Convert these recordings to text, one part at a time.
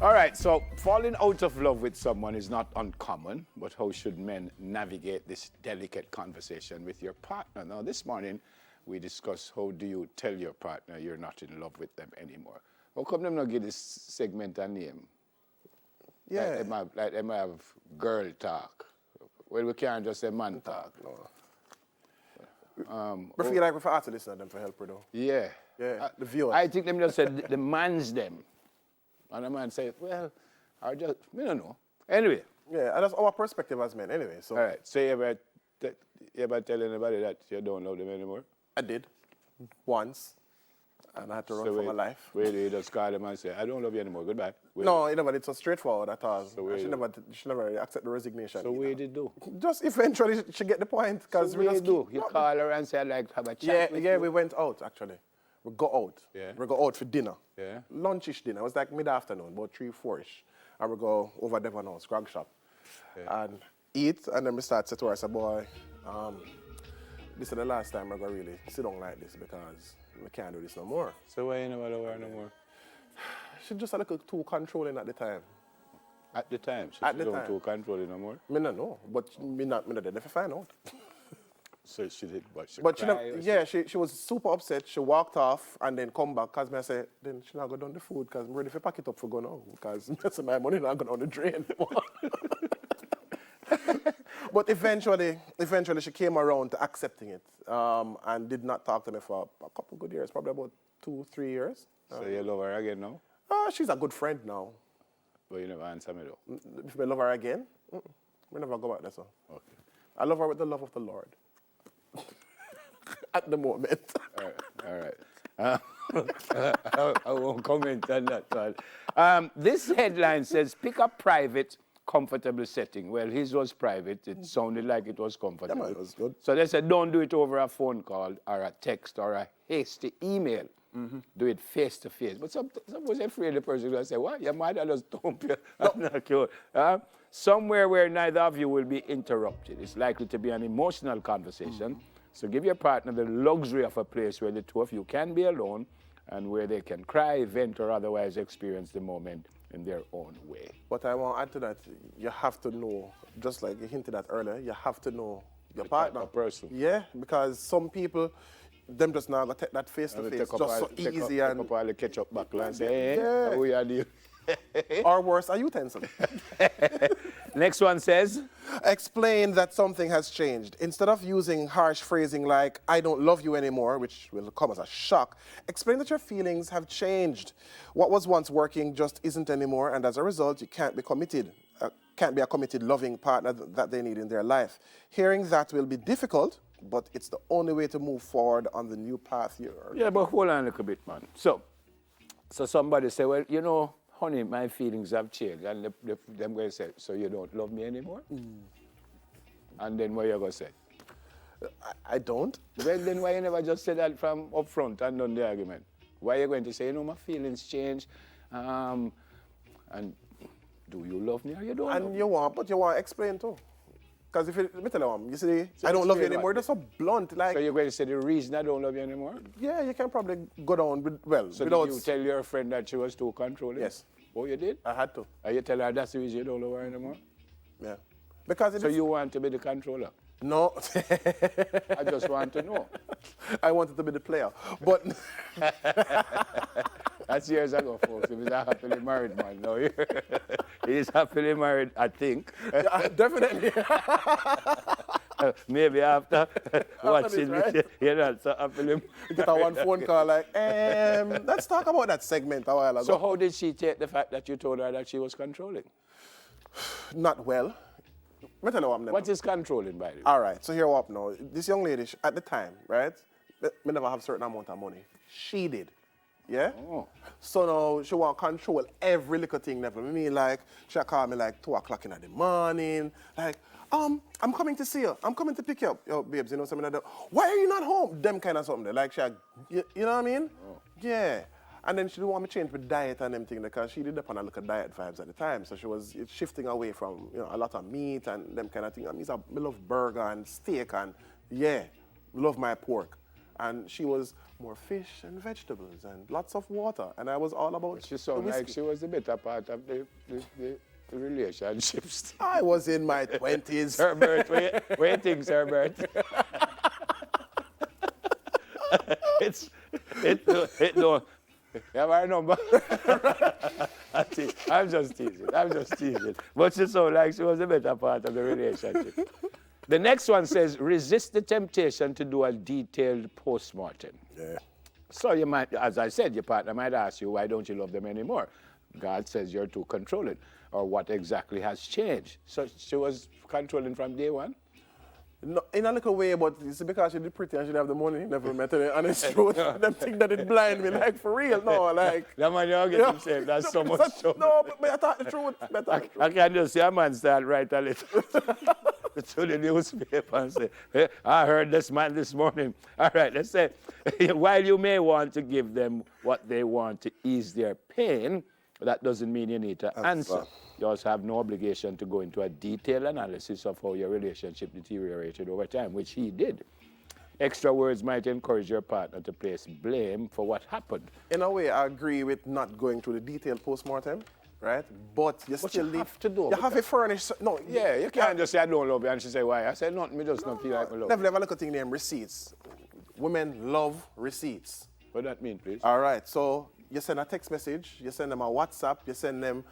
All right, so falling out of love with someone is not uncommon, but how should men navigate this delicate conversation with your partner? Now, this morning, we discuss how do you tell your partner you're not in love with them anymore. How come them not give this segment a name? Yeah. Like they might have girl talk. Well, we can't just say man talk. No. But feel like we have to listen to them for help, though. Yeah. Yeah, the viewers. I think them just said the man's them. And the man say, well, I don't know. Anyway. Yeah, and that's our perspective as men anyway. So. All right. So you ever tell anybody that you don't love them anymore? I did. Once. And I had to run for my life. Where you just call them and say, I don't love you anymore, goodbye. No, you never did so straightforward at all. So she never accept the resignation. So what did you do? Just eventually she get the point. So what you do? You call her and say, I'd like to have a chat with you? We went out actually. We go out. Yeah. We go out for dinner. Yeah. Lunchish dinner. It was like mid-afternoon, about 3, 4-ish. And we go over Devon House, grog shop. Yeah. And eat, and then we start to say to her, I said, boy, this is the last time we're going to really sit down like this because we can't do this no more. So why you never love her no more? She just a little too controlling at the time. At the time? She wasn't too controlling no more? Me no know, but me not there to find out. So she did, but she she was super upset. She walked off and then come back because I said, then she not go down the food because I'm ready to pack it up for go now because my money not going down the drain. But eventually she came around to accepting it and did not talk to me for a couple of good years, probably about 2, 3 years. So you love her again now? She's a good friend now. But you never answer me though? If I love her again, we never go back there, so. Okay. I love her with the love of the Lord. At the moment. All right. I won't comment on that one. This headline says, pick a private, comfortable setting. Well, his was private. It sounded like it was comfortable. Yeah, it was good. So they said, don't do it over a phone call or a text or a hasty email. Mm-hmm. Do it face to face. But suppose you're afraid the person will say, what? Your mother just dump you. No. Somewhere where neither of you will be interrupted. It's likely to be an emotional conversation. Mm-hmm. So give your partner the luxury of a place where the two of you can be alone and where they can cry, vent, or otherwise experience the moment in their own way. But I want to add to that, you have to know, just like you hinted at earlier, you have to know your partner. A person. Yeah, because some people, them just now go take that face to face, just so easy and... Take up all the ketchup buckle and say, hey, how we are doing? Or worse, a utensil. Next one says, explain that something has changed. Instead of using harsh phrasing like, I don't love you anymore, which will come as a shock, explain that your feelings have changed. What was once working just isn't anymore, and as a result, you can't be committed. Can't be a committed, loving partner that they need in their life. Hearing that will be difficult, but it's the only way to move forward on the new path you're... Yeah, but hold on a little bit, man. So somebody say, well, you know, honey, my feelings have changed. And them going to say, so you don't love me anymore? Mm. And then what you going to say? I don't. Well, then why you never just say that from up front and done the argument? Why are you going to say, you know, my feelings change, and do you love me or you don't? And you want to explain too. Because if let me tell you see, so I don't love you anymore, that's so blunt. Like, so you're going to say the reason I don't love you anymore? Yeah, you can probably go down with, well, so without... did you tell your friend that she was too controlling? Yes. Oh, you did? I had to. And you tell her that's the reason you don't love her anymore? Yeah. Because so you want to be the controller? No. I just want to know. I wanted to be the player, but... That's years ago, folks. He was a happily married man. No, he's happily married, I think. Yeah, definitely. Maybe after watching this, right? this, you're not so happily you get a one phone call like, let's talk about that segment a while ago. So how did she take the fact that you told her that she was controlling? Not well. Let me tell you what I'm What is controlling, by the way? All right, so here what now. This young lady, at the time, right, me never have a certain amount of money. She did. Yeah? Oh. So now she want to control every little thing. Never. I mean, like, she call me like 2 o'clock in the morning. Like, I'm coming to see you. I'm coming to pick you up. Yo, babes, you know something like that. Why are you not home? Them kind of something. Like, you know what I mean? Oh. Yeah. And then she didn't want me to change my diet and everything because she did up on a little diet vibes at the time. So she was shifting away from, you know, a lot of meat and them kind of thing. I mean, I love burger and steak and, yeah, love my pork. And she was more fish and vegetables and lots of water. And I was all about She sounded like she was the better part of the relationships. I was in my 20s. Herbert, what do you think, Herbert? it no. You have our number? I'm just teasing. But she sounded like she was the better part of the relationship. The next one says, resist the temptation to do a detailed postmortem. Yeah. So you might, as I said, your partner might ask you, why don't you love them anymore? God says you're too controlling. Or what exactly has changed? So she was controlling from day one? No, in a little way, but it's because she did pretty and she have the money. Never met her, and it's true. Them think that it blind me, like for real. No, like. That man, you get himself. That's so much trouble. No, but I thought the truth. I can just see a man start write a little to the newspaper and say, hey, I heard this man this morning. All right, let's say, while you may want to give them what they want to ease their pain, that doesn't mean you need to answer. You also have no obligation to go into a detailed analysis of how your relationship deteriorated over time, which he did. Extra words might encourage your partner to place blame for what happened. In a way, I agree with not going through the detailed postmortem, right? But you still have to do. You have to furnish. No. Yeah, you can't just say, I don't love you, and she say, why? I said, nothing, me just don't feel like I love you. Never have a little thing named receipts. Women love receipts. What does that mean, please? All right, so you send a text message, you send them a WhatsApp, you send them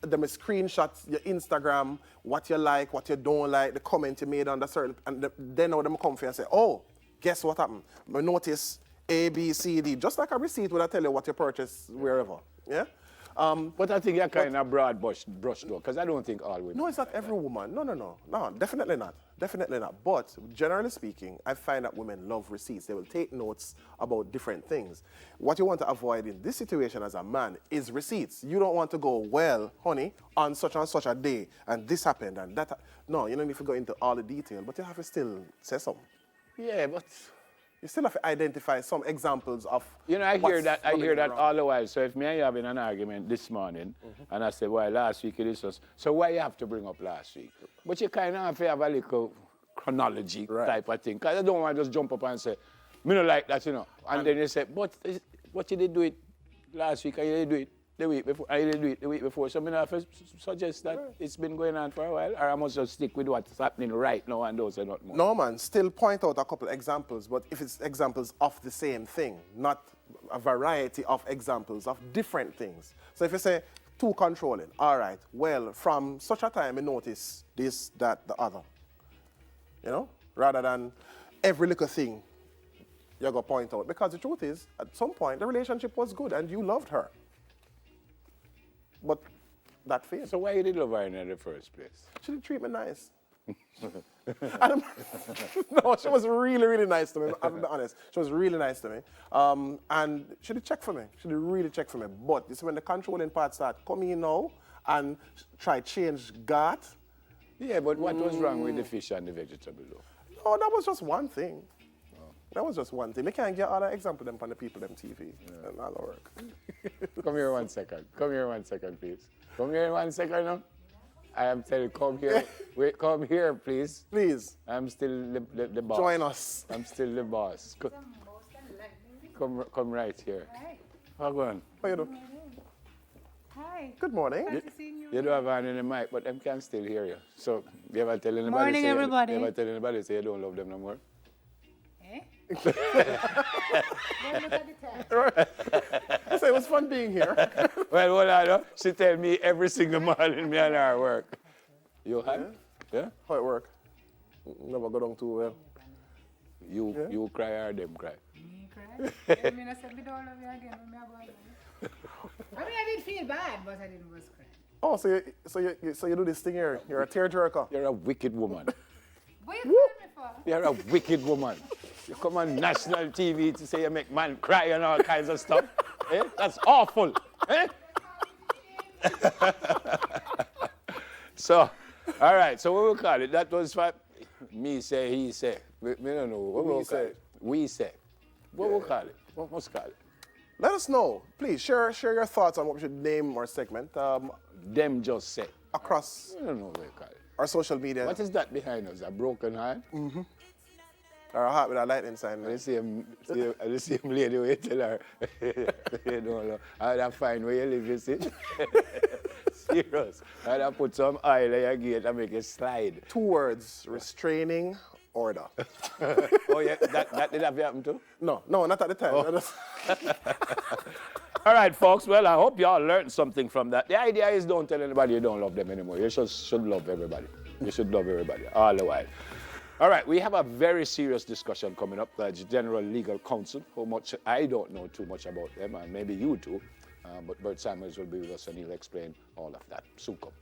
a screenshot, your Instagram, what you like, what you don't like, the comment you made on the certain, and then now them come for you and say, oh, guess what happened? I notice A, B, C, D, just like a receipt when I tell you what you purchased wherever, yeah? But I think you're kind of broad brush though, because I don't think all women. No, it's not every woman. No, definitely not. Definitely not. But generally speaking, I find that women love receipts. They will take notes about different things. What you want to avoid in this situation as a man is receipts. You don't want to go, well, honey, on such and such a day, and this happened, and that. No, you don't need to go into all the detail, but you have to still say something. Yeah, but you still have to identify some examples of. You know, I hear that all the while. So if me and you having an argument this morning, and I say, well, last week it is us. So why you have to bring up last week? But you kind of have to have a little chronology type of thing. Because I don't want to just jump up and say, me don't like that, you know. And then you say, but you did do it last week, and you did do it the week before, and you did do it the week before. So I have to suggest that it's been going on for a while, or I must just stick with what's happening right now and those are not more. No, man, still point out a couple of examples, but if it's examples of the same thing, not a variety of examples of different things. So if you say, too controlling, all right, well, from such a time I notice this, that, the other. You know, rather than every little thing you're going to point out. Because the truth is, at some point, the relationship was good and you loved her. But that failed. So why you didn't love her in the first place? She didn't treat me nice. No, she was really, really nice to me. I'm be honest. She was really nice to me. And she did check for me. She did really check for me. But this is when the controlling part start coming in now and try change God. Yeah, but what was wrong with the fish and the vegetable though? No, that was just one thing. That was just one thing. We can't get all the example them from the people them TV. Yeah. And all the work. Come here 1 second. Come here 1 second, please. Come here 1 second now. I am telling you, come here. Wait, come here, please. Please. I'm still the boss. Join us. I'm still the boss. Come right here. Hi. How on? How you doing? Hi. Good morning. Nice to see you. You don't have hand in the mic, but them can still hear you. So, you ever tell anybody? Morning, everybody. You ever tell anybody say you don't love them no more? Eh? Well, look at the time. I say it was fun being here. Well, hold on. No? She tell me every single morning me and her work. You had? Yeah? How it work? Never go down too well. You cry or them cry? Me cry. I mean, I said, me don't love you again. I mean, I did feel bad, but I didn't was cry. Oh, so you do this thing here. You're a tearjerker. You're a wicked woman. What you calling me for? You're a wicked woman. You come on national TV to say you make man cry and all kinds of stuff. Eh? That's awful. Eh? So, all right. So what we call it? That was what me say, he say. We don't know. What we call it? We say. What we call it? What must call it? Let us know. Please share your thoughts on what we should name our segment. Them just say. Across I don't know what we call it. our social media. What is that behind us? A broken heart? Mm-hmm. Or a heart with a lightning sign. The same lady where you tell her, you don't know, I'd find where you live, you see. Serious. I'd put some oil in your gate and make it slide. 2 words, restraining order. Oh, yeah, that did have happen too? No, not at the time. Oh. All right, folks. Well, I hope y'all learned something from that. The idea is don't tell anybody you don't love them anymore. You should love everybody. You should love everybody all the while. All right, we have a very serious discussion coming up. That's General Legal Counsel. How much I don't know too much about them, and maybe you too. But Bert Samuels will be with us and he'll explain all of that. Soon come.